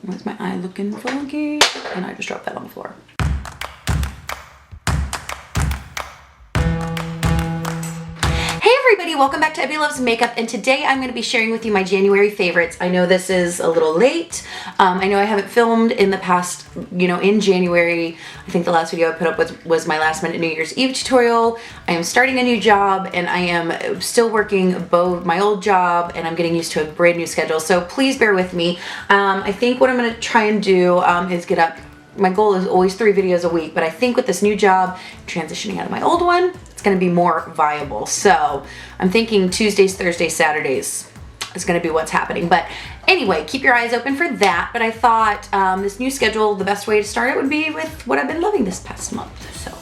Where's my eye looking funky? And I just dropped that on the floor. Hey everybody, welcome back to Ebby Loves Makeup, and today I'm going to be sharing with you my January favorites. I know this is a little late. I know I haven't filmed in the past, in January. I think the last video I put up was my last minute New Year's Eve tutorial. I am starting a new job and I am still working both my old job and I'm getting used to a brand new schedule. So please bear with me. I think what I'm going to try and do is get up. My goal is always 3 videos a week, but I think with this new job, transitioning out of my old one, it's going to be more viable. So I'm thinking Tuesdays, Thursdays, Saturdays is going to be what's happening. But anyway, keep your eyes open for that. But I thought this new schedule, the best way to start it would be with what I've been loving this past month. So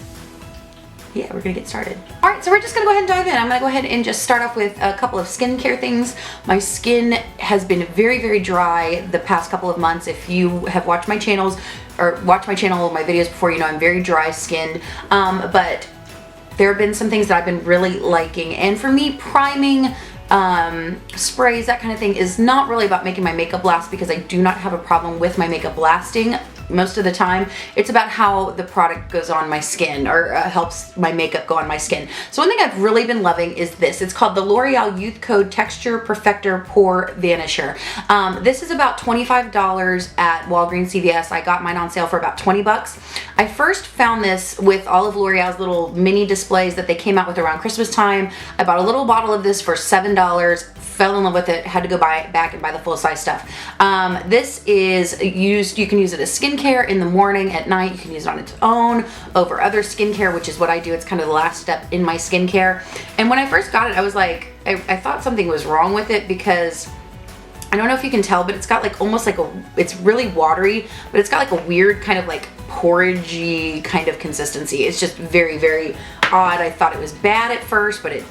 yeah, we're going to get started. All right, so we're just going to go ahead and dive in. I'm going to go ahead and just start off with a couple of skincare things. My skin has been very, very dry the past couple of months. If you have watched my channels or watched my channel, my videos before, you know I'm very dry skinned. But there have been some things that I've been really liking, and for me, priming, sprays, that kind of thing is not really about making my makeup last, because I do not have a problem with my makeup lasting most of the time. It's about how the product goes on my skin, or helps my makeup go on my skin. So one thing I've really been loving is this. It's called the L'Oreal Youth Code Texture Perfector Pore Vanisher. This is about $25 at Walgreens CVS. I got mine on sale for about 20 bucks. I first found this with all of L'Oreal's little mini displays that they came out with around Christmas time. I bought a little bottle of this for $7. Fell in love with it, had to go buy it back and buy the full size stuff. This is used, you can use it as skincare in the morning, at night, you can use it on its own over other skincare, which is what I do. It's kind of the last step in my skincare. And when I first got it, I was like, I thought something was wrong with it, because I don't know if you can tell, but it's got like almost like it's really watery, but it's got like a weird kind of like porridgey kind of consistency. It's just very, very odd. I thought it was bad at first, but it,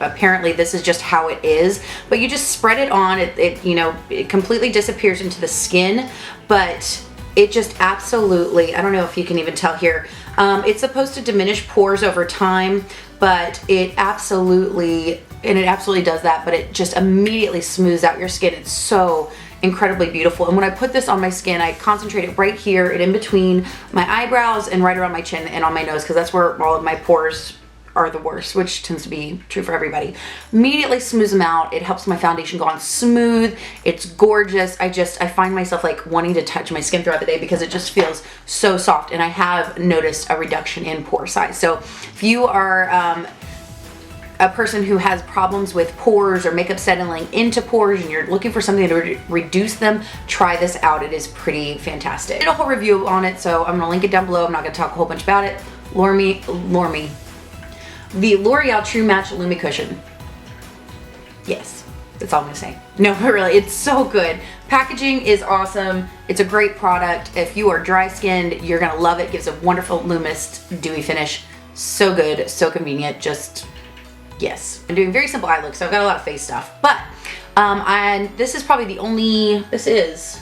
apparently this is just how it is. But you just spread it on, it completely disappears into the skin, but it just absolutely, I don't know if you can even tell here, it's supposed to diminish pores over time, but it absolutely does that, but it just immediately smooths out your skin. It's so incredibly beautiful. And when I put this on my skin, I concentrate it right here and in between my eyebrows and right around my chin and on my nose, because that's where all of my pores are the worst, which tends to be true for everybody. Immediately smooths them out. It helps my foundation go on smooth. It's gorgeous. I find myself like wanting to touch my skin throughout the day because it just feels so soft, and I have noticed a reduction in pore size. So if you are a person who has problems with pores or makeup settling into pores and you're looking for something to reduce them, try this out. It is pretty fantastic. I did a whole review on it, so I'm gonna link it down below. I'm not gonna talk a whole bunch about it. The L'Oreal True Match Lumi Cushion. Yes, that's all I'm gonna say. No, but really, it's so good. Packaging is awesome. It's a great product. If you are dry skinned, you're gonna love it. It gives a wonderful luminous, dewy finish. So good, so convenient, just yes. I'm doing very simple eye looks, so I've got a lot of face stuff. But and this is probably the only, this is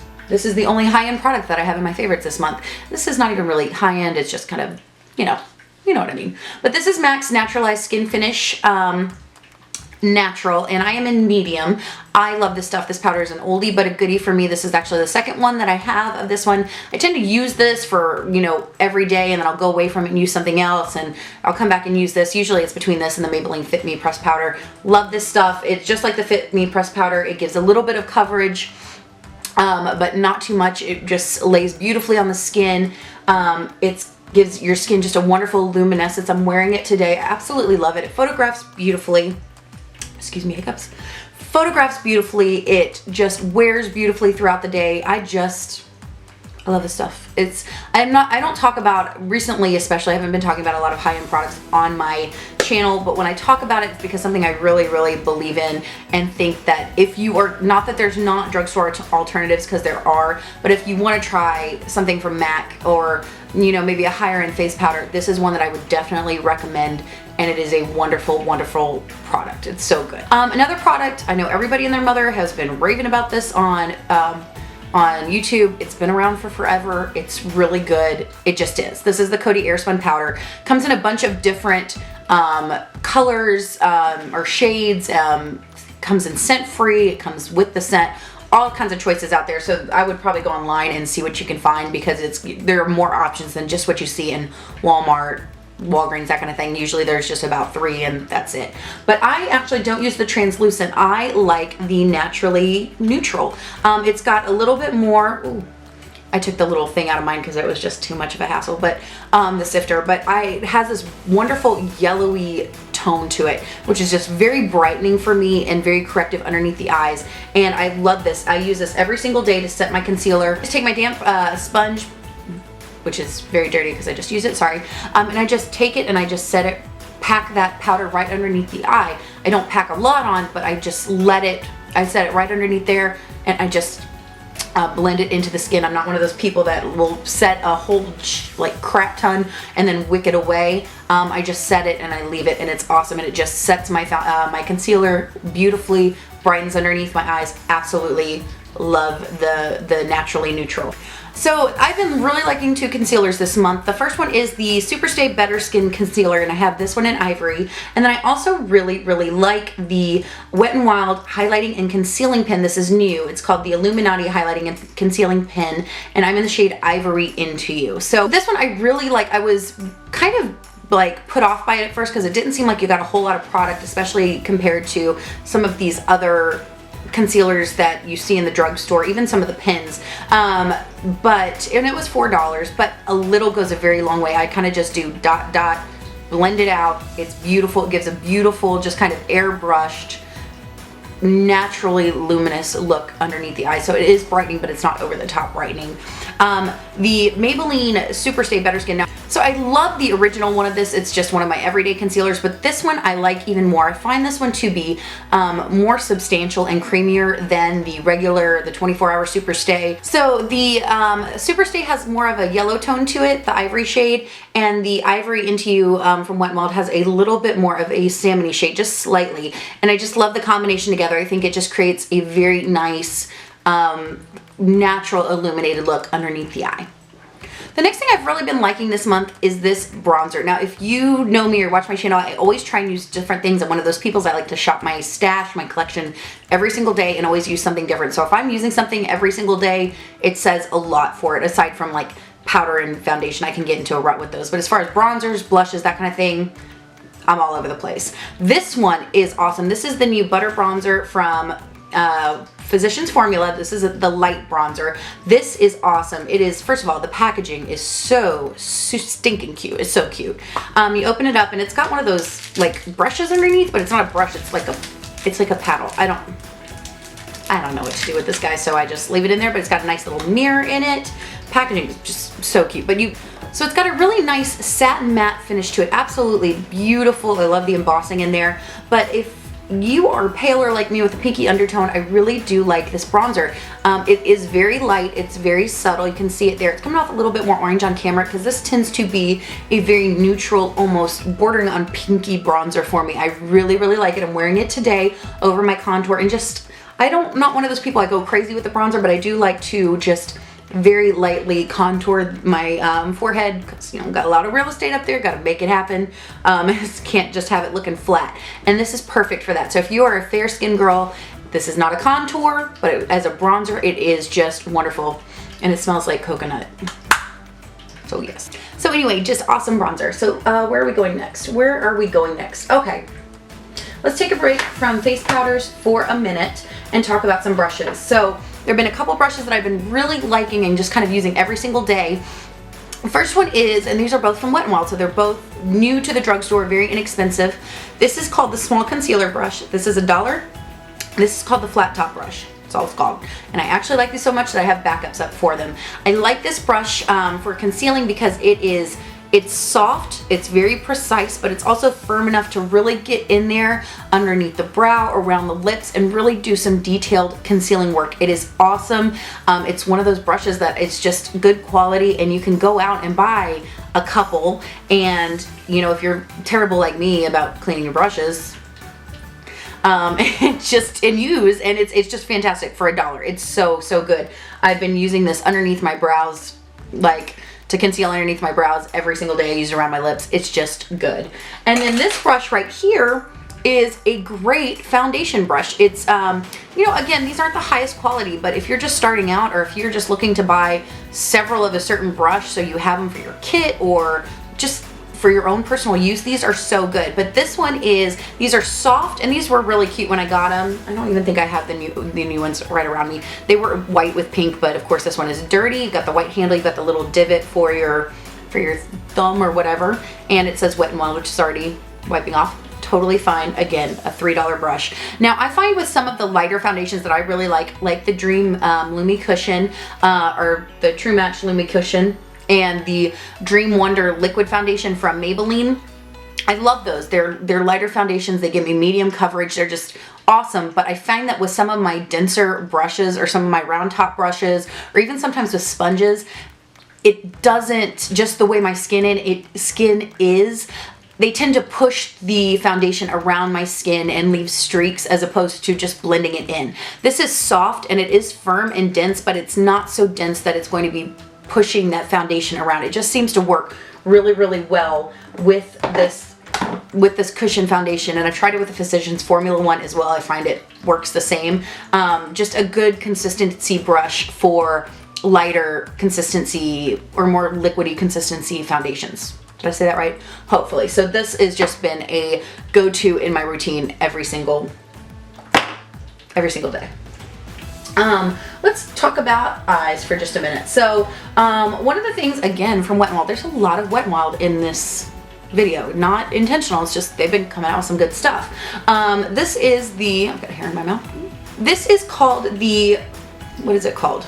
the only high-end product that I have in my favorites this month. This is not even really high-end, it's just kind of, you know what I mean. But this is MAC's Naturalized Skin Finish Natural, and I am in medium. I love this stuff. This powder is an oldie but a goodie for me. This is actually the second one that I have of this one. I tend to use this for, every day, and then I'll go away from it and use something else, and I'll come back and use this. Usually it's between this and the Maybelline Fit Me Pressed Powder. Love this stuff. It's just like the Fit Me Pressed Powder. It gives a little bit of coverage, but not too much. It just lays beautifully on the skin. It gives your skin just a wonderful luminescence. I'm wearing it today. I absolutely love it. It photographs beautifully. Excuse me, hiccups. Photographs beautifully. It just wears beautifully throughout the day. I love this stuff. I don't talk about, recently especially, I haven't been talking about a lot of high-end products on my channel, but when I talk about it, it's because something I really, really believe in, and think that if you are, not that there's not drugstore alternatives, because there are, but if you want to try something from MAC, or maybe a higher end face powder, this is one that I would definitely recommend, and it is a wonderful, wonderful product. It's so good. Another product, I know everybody and their mother has been raving about this on YouTube. It's been around for forever. It's really good. It just is. This is the Coty Airspun powder. Comes in a bunch of different colors or shades. Comes in scent free. It comes with the scent. all kinds of choices out there. So I would probably go online and see what you can find, because there are more options than just what you see in Walmart, Walgreens, that kind of thing. Usually there's just about 3 and that's it. But I actually don't use the translucent. I like the naturally neutral. It's got a little bit more, ooh, I took the little thing out of mine because it was just too much of a hassle, but the sifter, but it has this wonderful yellowy tone to it, which is just very brightening for me and very corrective underneath the eyes. And I love this. I use this every single day to set my concealer. Just take my damp sponge, which is very dirty because I just use it, sorry. And I just take it and I just set it, pack that powder right underneath the eye. I don't pack a lot on, but I just I set it right underneath there, and I just blend it into the skin. I'm not one of those people that will set a whole like crap ton and then wick it away. I just set it and I leave it, and it's awesome, and it just sets my my concealer beautifully, brightens underneath my eyes. Absolutely love the naturally neutral. So I've been really liking 2 concealers this month. The first one is the Superstay Better Skin Concealer, and I have this one in Ivory. And then I also really like the Wet n Wild Highlighting and Concealing Pen. This is new. It's called the Illuminati Highlighting and Concealing Pen, and I'm in the shade Ivory Into You. So this one I really like. I was kind of like put off by it at first because it didn't seem like you got a whole lot of product, especially compared to some of these other concealers that you see in the drugstore, even some of the pens. And it was $4, but a little goes a very long way. I kind of just do dot dot, blend it out. It's beautiful. It gives a beautiful, just kind of airbrushed, naturally luminous look underneath the eye. So it is brightening, but it's not over the top brightening. The Maybelline Superstay Better Skin. Now, so I love the original one of this. It's just one of my everyday concealers, but this one I like even more. I find this one to be more substantial and creamier than the regular, the 24-hour Superstay. So the Superstay has more of a yellow tone to it, the ivory shade, and the Ivory Into You from Wet n Wild has a little bit more of a salmony shade, just slightly. And I just love the combination together. I think it just creates a very nice, natural illuminated look underneath the eye. The next thing I've really been liking this month is this bronzer. Now, if you know me or watch my channel, I always try and use different things. I'm one of those people that I like to shop my stash, my collection every single day, and always use something different. So if I'm using something every single day, it says a lot for it, aside from like powder and foundation. I can get into a rut with those. But as far as bronzers, blushes, that kind of thing, I'm all over the place. This one is awesome. This is the new Butter Bronzer from Physicians Formula. This is the light bronzer. This is awesome. It is, first of all, the packaging is so stinking cute. It's so cute. You open it up and it's got one of those like brushes underneath, but it's not a brush. It's like a paddle. I don't know what to do with this guy, so I just leave it in there, but it's got a nice little mirror in it. Packaging is just so cute. So it's got a really nice satin matte finish to it. Absolutely beautiful. I love the embossing in there. But if you are paler like me with a pinky undertone, I really do like this bronzer. It is very light. It's very subtle. You can see it there. It's coming off a little bit more orange on camera because this tends to be a very neutral, almost bordering on pinky bronzer for me. I really like it. I'm wearing it today over my contour, and just, I'm not one of those people I go crazy with the bronzer, but I do like to just very lightly contour my forehead because, you know, got a lot of real estate up there, got to make it happen. Can't just have it looking flat, and this is perfect for that. So if you are a fair skinned girl, this is not a contour, but as a bronzer, it is just wonderful, and it smells like coconut. So yes. So anyway, just awesome bronzer. So where are we going next? Okay. Let's take a break from face powders for a minute and talk about some brushes. So there have been a couple brushes that I've been really liking and just kind of using every single day. The first one is, and these are both from Wet n Wild, so they're both new to the drugstore, very inexpensive. This is called the Small Concealer Brush. This is $1. This is called the Flat Top Brush. That's all it's called. And I actually like these so much that I have backups up for them. I like this brush for concealing because it's soft, it's very precise, but it's also firm enough to really get in there underneath the brow, around the lips, and really do some detailed concealing work. It is awesome. It's one of those brushes that it's just good quality, and you can go out and buy a couple, and you know, if you're terrible like me about cleaning your brushes, it's just fantastic for $1. It's so good. I've been using this underneath my brows, like to conceal underneath my brows every single day. I use it around my lips. It's just good. And then this brush right here is a great foundation brush. It's, you know, again, these aren't the highest quality, but if you're just starting out or if you're just looking to buy several of a certain brush so you have them for your kit or just for your own personal use, these are so good. But this one is, these are soft, and these were really cute when I got them. I don't even think I have the new ones right around me. They were white with pink, but of course this one is dirty. You got the white handle, you got the little divot for your thumb or whatever, and it says Wet n Wild, which is already wiping off. Totally fine. Again, a $3 brush. Now I find with some of the lighter foundations that I really like the Dream Lumi Cushion, or the True Match Lumi Cushion, and the Dream Wonder Liquid Foundation from Maybelline. I love those. They're lighter foundations. They give me medium coverage. They're just awesome. But I find that with some of my denser brushes or some of my round top brushes, or even sometimes with sponges, it doesn't, just the way my skin is, they tend to push the foundation around my skin and leave streaks as opposed to just blending it in. This is soft and it is firm and dense, but it's not so dense that it's going to be pushing that foundation around. It just seems to work really, really well with this cushion foundation, and I've tried it with the Physicians Formula One as well. I find it works the same. Just a good consistency brush for lighter consistency or more liquidy consistency foundations. Did I say that right? Hopefully. So this has just been a go-to in my routine every single day. Let's talk about eyes for just a minute. So one of the things, again, from Wet n Wild, there's a lot of Wet n Wild in this video. Not intentional, it's just they've been coming out with some good stuff. This is the, I've got hair in my mouth. This is called the, what is it called?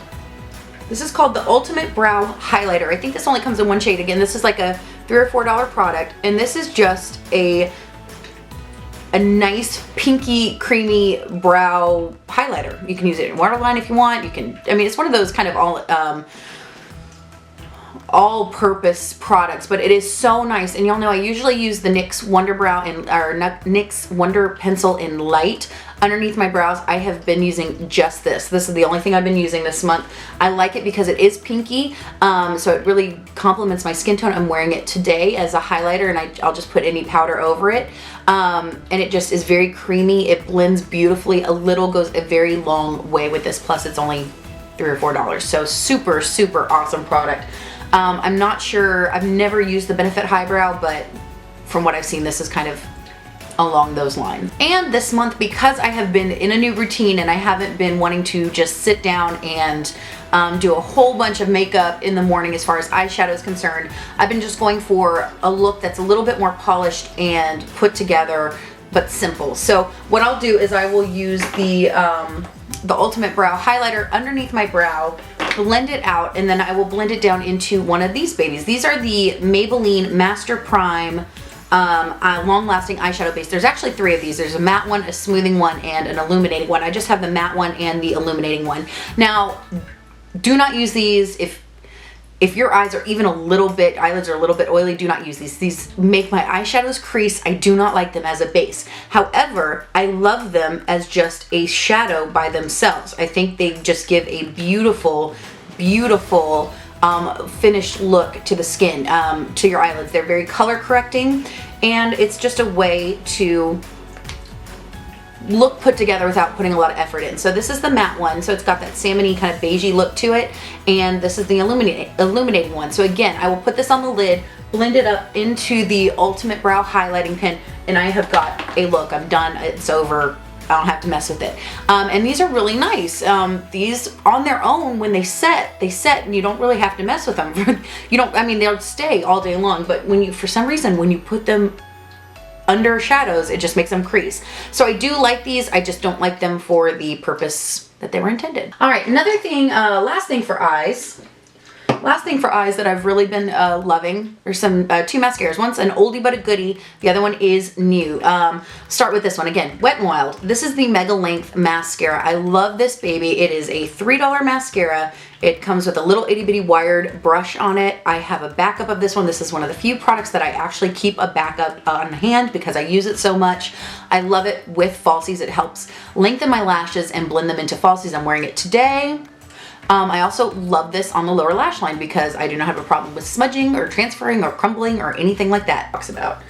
This is called the Ultimate Brow Highlighter. I think this only comes in one shade. Again, this is like a $3 or $4 product, and this is just a nice pinky creamy brow highlighter. You can use it in waterline if you want. You can, I mean, it's one of those kind of all-purpose products, but it is so nice. And y'all know I usually use the NYX Wonder Brow or NYX Wonder Pencil in Light underneath my brows. I have been using just this. This is the only thing I've been using this month. I like it because it is pinky, so it really complements my skin tone. I'm wearing it today as a highlighter, and I'll just put any powder over it. And it just is very creamy. It blends beautifully. A little goes a very long way with this. Plus it's only $3 or $4. So super, super awesome product. I'm not sure, I've never used the Benefit Highbrow, but from what I've seen, this is kind of along those lines. And this month, because I have been in a new routine and I haven't been wanting to just sit down and do a whole bunch of makeup in the morning as far as eyeshadow is concerned, I've been just going for a look that's a little bit more polished and put together, but simple. So what I'll do is I will use the Ultimate Brow Highlighter underneath my brow, blend it out, and then I will blend it down into one of these babies. These are the Maybelline Master Prime long-lasting eyeshadow base. There's actually 3 of these. There's a matte one, a smoothing one, and an illuminating one. I just have the matte one and the illuminating one. Now, do not use these if your eyes are even a little bit, eyelids are a little bit oily. Do not use these. These make my eyeshadows crease. I do not like them as a base. However, I love them as just a shadow by themselves. I think they just give a beautiful, beautiful finished look to the skin, to your eyelids. They're very color correcting, and it's just a way to look put together without putting a lot of effort in. So this is the matte one, so it's got that salmon-y kind of beigey look to it, and this is the illuminating one. So again, I will put this on the lid, blend it up into the Ultimate Brow Highlighting Pen, and I have got a look. I'm done. It's over. I don't have to mess with it. And these are really nice. These on their own, when they set, and you don't really have to mess with them. You don't, I mean, they'll stay all day long, but when you, for some reason, when you put them under shadows, it just makes them crease. So I do like these. I just don't like them for the purpose that they were intended. All right, another thing, last thing for eyes that I've really been loving are some 2 mascaras. One's an oldie but a goodie. The other one is new. Start with this one. Again, Wet n Wild. This is the Mega Length Mascara. I love this baby. It is a $3 mascara. It comes with a little itty bitty wired brush on it. I have a backup of this one. This is one of the few products that I actually keep a backup on hand because I use it so much. I love it with falsies. It helps lengthen my lashes and blend them into falsies. I'm wearing it today. I also love this on the lower lash line because I do not have a problem with smudging or transferring or crumbling or anything like that. Talks about.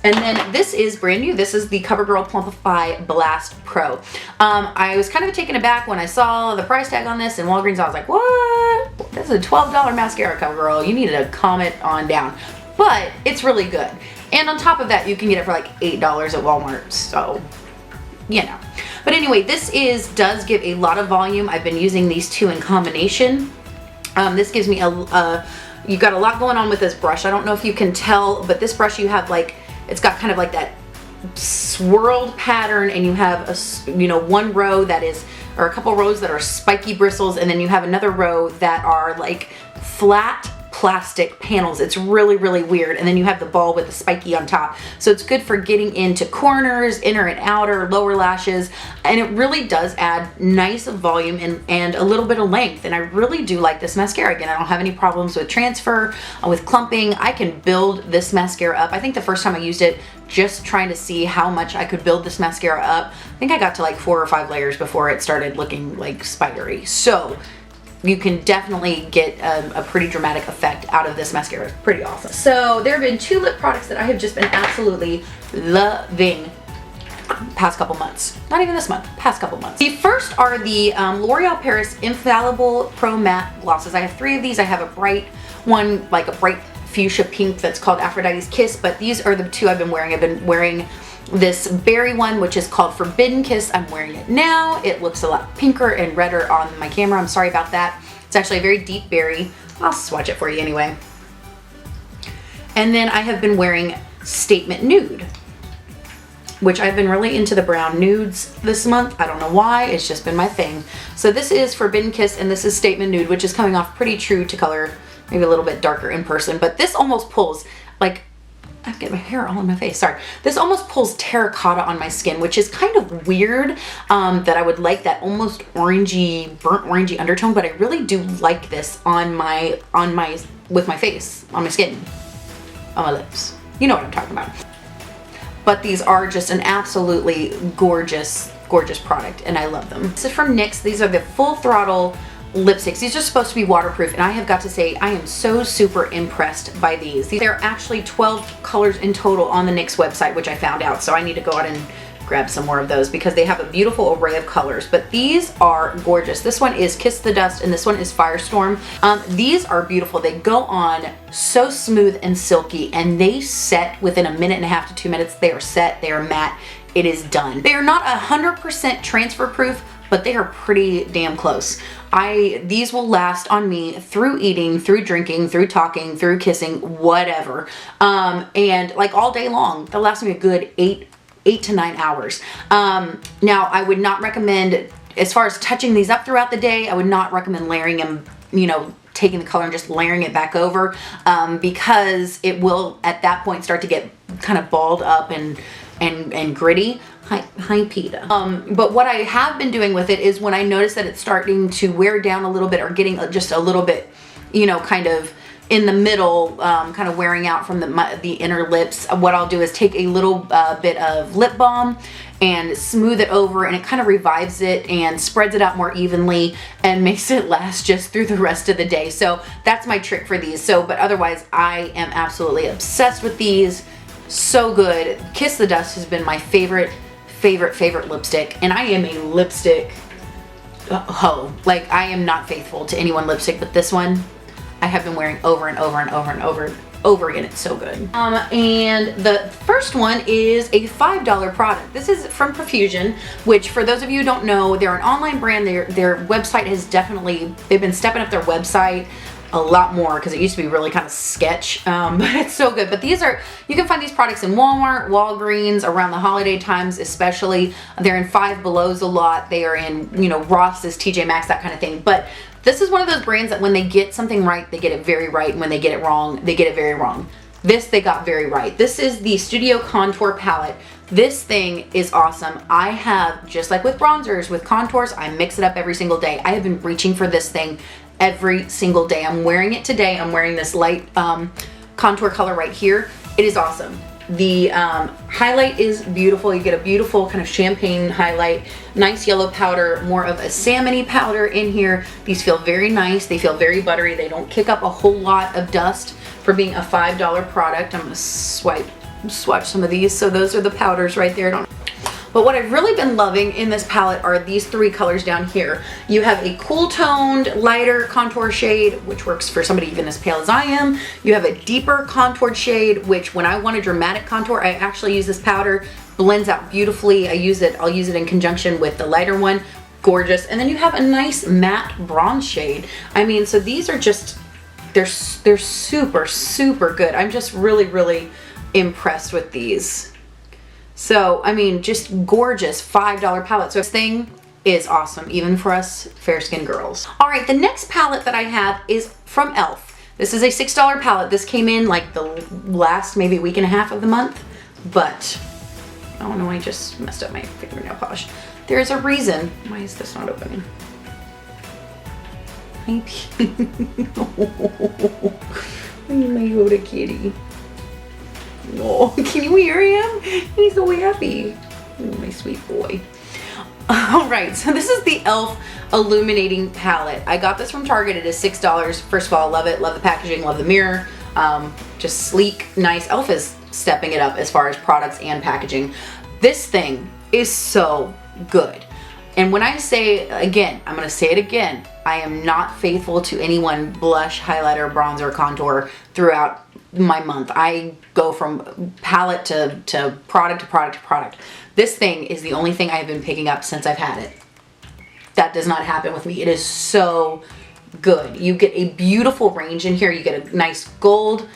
And then this is brand new. This is the CoverGirl Plumpify Blast Pro. I was kind of taken aback when I saw the price tag on this in Walgreens. I was like, what? This is a $12 mascara, CoverGirl. You need to calm it on down. But it's really good. And on top of that, you can get it for like $8 at Walmart. So, you know. But anyway, this does give a lot of volume. I've been using these two in combination. This gives me you've got a lot going on with this brush. I don't know if you can tell, but this brush you have like, it's got kind of like that swirled pattern, and you have one row that is, or a couple rows that are spiky bristles, and then you have another row that are like flat plastic panels. It's really, really weird. And then you have the ball with the spiky on top. So it's good for getting into corners, inner and outer, lower lashes. And it really does add nice volume and a little bit of length. And I really do like this mascara. Again, I don't have any problems with transfer, with clumping. I can build this mascara up. I think the first time I used it, just trying to see how much I could build this mascara up, I think I got to like 4 or 5 layers before it started looking like spidery. So you can definitely get a pretty dramatic effect out of this mascara. It's pretty awesome. So there have been 2 lip products that I have just been absolutely loving past couple months. Not even this month, past couple months. The first are the L'Oreal Paris Infallible Pro Matte Glosses. I have 3 of these. I have a bright one, like a bright fuchsia pink that's called Aphrodite's Kiss, but these are the 2 I've been wearing. I've been wearing this berry one, which is called Forbidden Kiss. I'm wearing it now. It looks a lot pinker and redder on my camera. I'm sorry about that. It's actually a very deep berry. I'll swatch it for you anyway. And then I have been wearing Statement Nude, which I've been really into the brown nudes this month. I don't know why, it's just been my thing. So this is Forbidden Kiss, and this is Statement Nude, which is coming off pretty true to color, maybe a little bit darker in person, but this almost pulls, like, I'm getting my hair all in my face, sorry. This almost pulls terracotta on my skin, which is kind of weird, that I would like that almost orangey, burnt orangey undertone, but I really do like this with my face, on my skin, on my lips. You know what I'm talking about. But these are just an absolutely gorgeous, gorgeous product, and I love them. This is from NYX. These are the Full Throttle lipsticks. These are supposed to be waterproof, and I have got to say I am so super impressed by these. There are actually 12 colors in total on the NYX website, which I found out, so I need to go out and grab some more of those because they have a beautiful array of colors. But these are gorgeous. This one is Kiss the Dust, and this one is Firestorm. These are beautiful. They go on so smooth and silky, and they set within 1.5 to 2 minutes. They are set, they are matte, it is done. They are not 100% transfer proof, but they are pretty damn close. These will last on me through eating, through drinking, through talking, through kissing, whatever. And like all day long. They'll last me a good 8 to 9 hours. Now, I would not recommend, as far as touching these up throughout the day, I would not recommend layering them, taking the color and just layering it back over, because it will at that point start to get kind of balled up and gritty. Hi PETA. But what I have been doing with it is when I notice that it's starting to wear down a little bit or getting just a little bit, kind of in the middle, kind of wearing out from the inner lips, what I'll do is take a little bit of lip balm and smooth it over, and it kind of revives it and spreads it out more evenly and makes it last just through the rest of the day. So that's my trick for these. But otherwise, I am absolutely obsessed with these. So good. Kiss the Dust has been my favorite lipstick, and I am a lipstick hoe. Like, I am not faithful to any one lipstick, but this one I have been wearing over and over and over and over again. It's so good. And the first one is a $5 product. This is from Profusion, which, for those of you who don't know, they're an online brand. Their website has they've been stepping up their website a lot more because it used to be really kind of sketch, but it's so good. But you can find these products in Walmart, Walgreens, around the holiday times especially. They're in Five Belows a lot. They are in, Ross's, TJ Maxx, that kind of thing. But this is one of those brands that when they get something right, they get it very right, and when they get it wrong, they get it very wrong. This they got very right. This is the Studio Contour Palette. This thing is awesome. I have, just like with bronzers, with contours, I mix it up every single day. I have been reaching for this thing every single day. I'm wearing it today. I'm wearing this light contour color right here. It is awesome. The highlight is beautiful. You get a beautiful kind of champagne highlight, nice yellow powder, more of a salmon-y powder in here. These feel very nice. They feel very buttery. They don't kick up a whole lot of dust for being a $5 product. I'm gonna swipe swatch some of these. So those are the powders right there. But what I've really been loving in this palette are these three colors down here. You have a cool toned, lighter contour shade, which works for somebody even as pale as I am. You have a deeper contoured shade, which when I want a dramatic contour, I actually use this powder. Blends out beautifully. I'll use it in conjunction with the lighter one. Gorgeous. And then you have a nice matte bronze shade. I mean, so these are just, they're super, super good. I'm just really, really impressed with these. So, I mean, just gorgeous $5 palette. So this thing is awesome, even for us fair-skinned girls. All right, the next palette that I have is from e.l.f. This is a $6 palette. This came in like the last maybe week and a half of the month, but, oh no, I just messed up my fingernail polish. There's a reason. Why is this not opening? My Yoda kitty. Oh, can you hear him? He's so happy. Oh, my sweet boy. All right, so this is the e.l.f. Illuminating Palette. I got this from Target. It is $6. First of all, love it. Love the packaging. Love the mirror. Just sleek, nice. e.l.f. is stepping it up as far as products and packaging. This thing is so good. And when I say, again, I'm going to say it again, I am not faithful to any one blush, highlighter, bronzer, contour throughout my month. I go from palette to product to product to product. This thing is the only thing I've been picking up since I've had it. That does not happen with me. It is so good. You get a beautiful range in here. You get a nice gold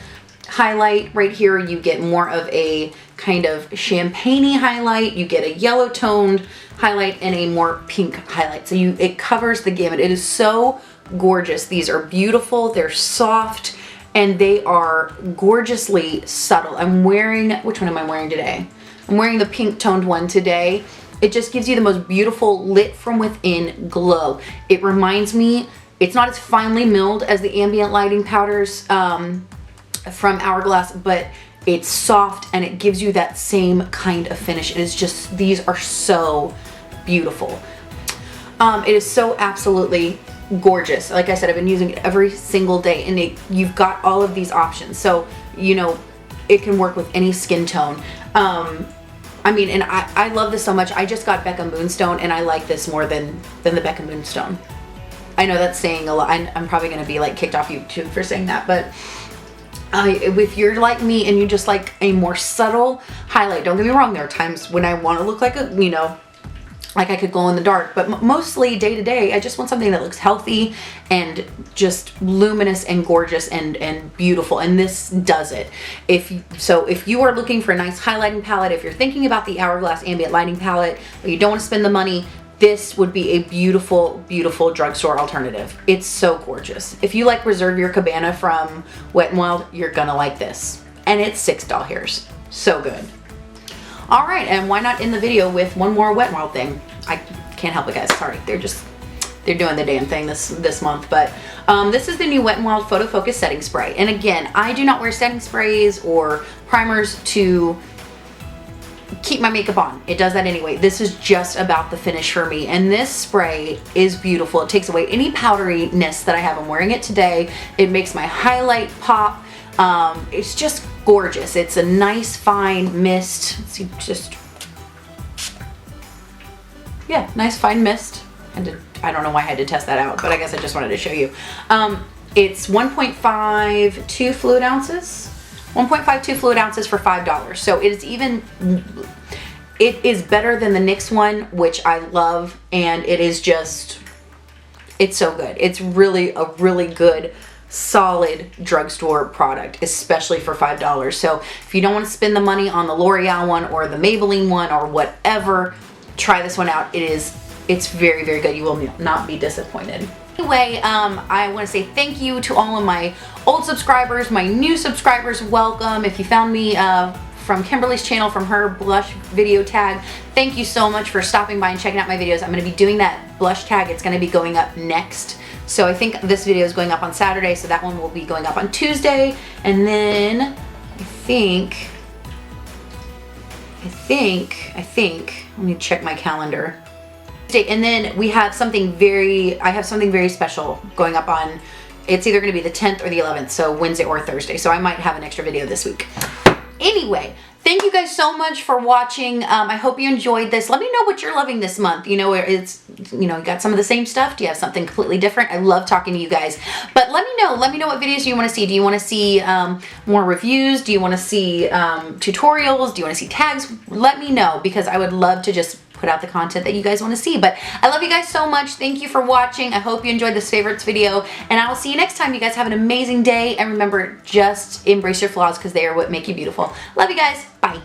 highlight right here. You get more of a kind of champagne-y highlight. You get a yellow toned highlight and a more pink highlight. So it covers the gamut. It is so gorgeous. These are beautiful. They're soft and they are gorgeously subtle. I'm wearing, which one am I wearing today? I'm wearing the pink toned one today. It just gives you the most beautiful lit from within glow. It reminds me, it's not as finely milled as the ambient lighting powders from Hourglass, but it's soft and it gives you that same kind of finish. It is just, these are so beautiful. It is so absolutely gorgeous. Like I said, I've been using it every single day and you've got all of these options. So, you know, it can work with any skin tone. I mean, and I love this so much. I just got Becca Moonstone and I like this more than the Becca Moonstone. I know that's saying a lot. I'm probably going to be like kicked off YouTube for saying that, but if you're like me and you just like a more subtle highlight, don't get me wrong, there are times when I want to look like a, you know, like I could glow in the dark, but mostly day to day, I just want something that looks healthy and just luminous and gorgeous and beautiful. And this does it. If you are looking for a nice highlighting palette, if you're thinking about the Hourglass ambient lighting palette, but you don't want to spend the money, this would be a beautiful, beautiful drugstore alternative. It's so gorgeous. If you like Reserve Your Cabana from Wet n Wild, you're gonna like this. And it's $6. So good. All right, and why not end the video with one more Wet n Wild thing? I can't help it, guys. Sorry, they're doing the damn thing this month. But this is the new Wet n Wild Photo Focus Setting Spray. And again, I do not wear setting sprays or primers to keep my makeup on. It does that anyway. This is just about the finish for me. And this spray is beautiful. It takes away any powderiness that I have. I'm wearing it today. It makes my highlight pop. It's just gorgeous. It's a nice fine mist. Let's see, just, yeah, nice fine mist. I don't know why I had to test that out, but I guess I just wanted to show you. It's 1.52 fluid ounces. 1.52 fluid ounces for $5. So it is better than the NYX one, which I love, and it is just, it's so good. It's really a really good, solid drugstore product, especially for $5. So if you don't want to spend the money on the L'Oreal one or the Maybelline one or whatever, try this one out. It's very, very good. You will not be disappointed. Anyway, I want to say thank you to all of my old subscribers, my new subscribers, welcome. If you found me from Kimberly's channel, from her blush video tag, thank you so much for stopping by and checking out my videos. I'm going to be doing that blush tag. It's going to be going up next. So I think this video is going up on Saturday, so that one will be going up on Tuesday. And then I think, let me check my calendar. And then we have something I have something very special going up on, it's either going to be the 10th or the 11th, so Wednesday or Thursday. So I might have an extra video this week. anyway, thank you guys so much for watching. I hope you enjoyed this. Let me know what you're loving this month. You know, you got some of the same stuff. Do you have something completely different? I love talking to you guys. But let me know. Let me know what videos you want to see. Do you want to see more reviews? Do you want to see tutorials? Do you want to see tags? Let me know, because I would love to just put out the content that you guys want to see. But I love you guys so much. Thank you for watching. I hope you enjoyed this favorites video, and I will see you next time. You guys have an amazing day, and remember, just embrace your flaws, because they are what make you beautiful. Love you guys. Bye.